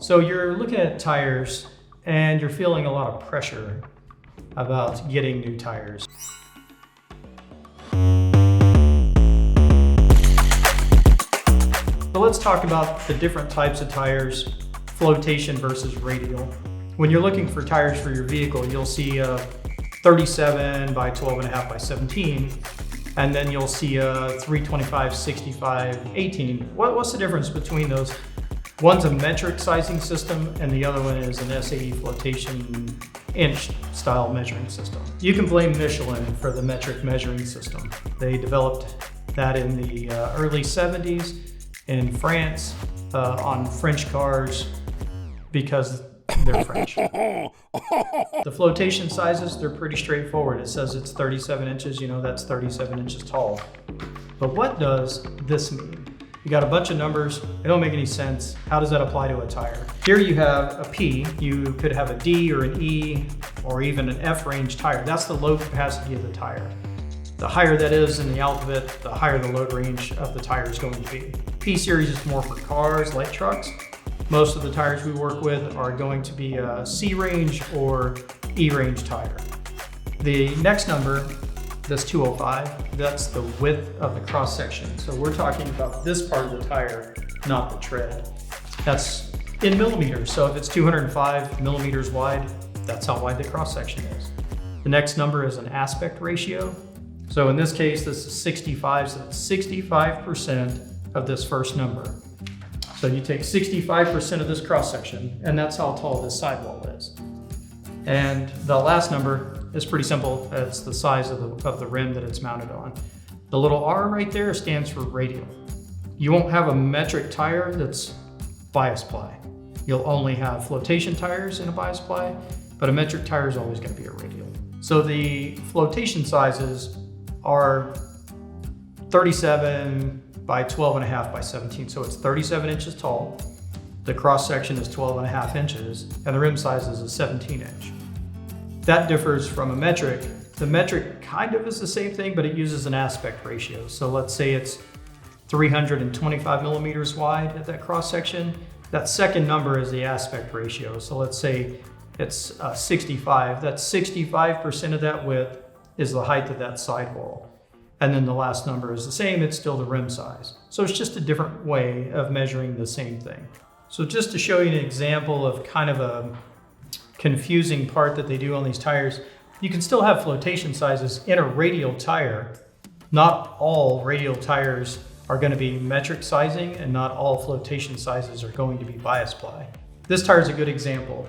So you're looking at tires and you're feeling a lot of pressure about getting new tires. So let's talk about the different types of tires, flotation versus radial. When you're looking for tires for your vehicle, you'll see a 37 by 12.5 by 17, and then you'll see a 325, 65, 18. What's the difference between those? One's a metric sizing system and the other one is an SAE flotation inch style measuring system. You can blame Michelin for the metric measuring system. They developed that in the early 70s in France on French cars because they're French. The flotation sizes, they're pretty straightforward. It says it's 37 inches, you know that's 37 inches tall. But what does this mean? You got a bunch of numbers, they don't make any sense. How does that apply to a tire? Here you have a P, you could have a D or an E or even an F range tire. That's the load capacity of the tire. The higher that is in the alphabet, the higher the load range of the tire is going to be. P series is more for cars, light trucks. Most of the tires we work with are going to be a C range or E range tire. The next number, this 205, that's the width of the cross section. So we're talking about this part of the tire, not the tread. That's in millimeters. So if it's 205 millimeters wide, that's how wide the cross section is. The next number is an aspect ratio. So in this case, this is 65, so it's 65% of this first number. So you take 65% of this cross section, and that's how tall this sidewall is. And the last number is pretty simple. It's the size of the rim that it's mounted on. The little R right there stands for radial. You won't have a metric tire that's bias ply. You'll only have flotation tires in a bias ply, but a metric tire is always going to be a radial. So the flotation sizes are 37 by 12.5 by 17. So it's 37 inches tall. The cross section is 12.5 inches and the rim size is a 17 inch. That differs from a metric. The metric kind of is the same thing, but it uses an aspect ratio. So let's say it's 325 millimeters wide at that cross section. That second number is the aspect ratio. So let's say it's 65. That's 65% of that width is the height of that sidewall. And then the last number is the same, it's still the rim size. So it's just a different way of measuring the same thing. So just to show you an example of kind of a confusing part that they do on these tires, you can still have flotation sizes in a radial tire. Not all radial tires are going to be metric sizing and not all flotation sizes are going to be bias ply. This tire is a good example.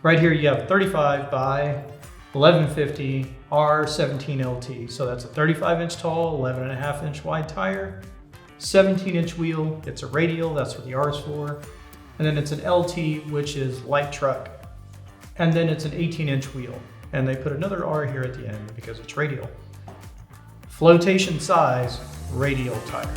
Right here you have 35 by 1150 R17LT. So that's a 35 inch tall, 11.5 inch wide tire, 17 inch wheel. It's a radial, that's what the R is for. And then it's an LT, which is light truck. And then it's an 18 inch wheel. And they put another R here at the end because it's radial. Flotation size, radial tire.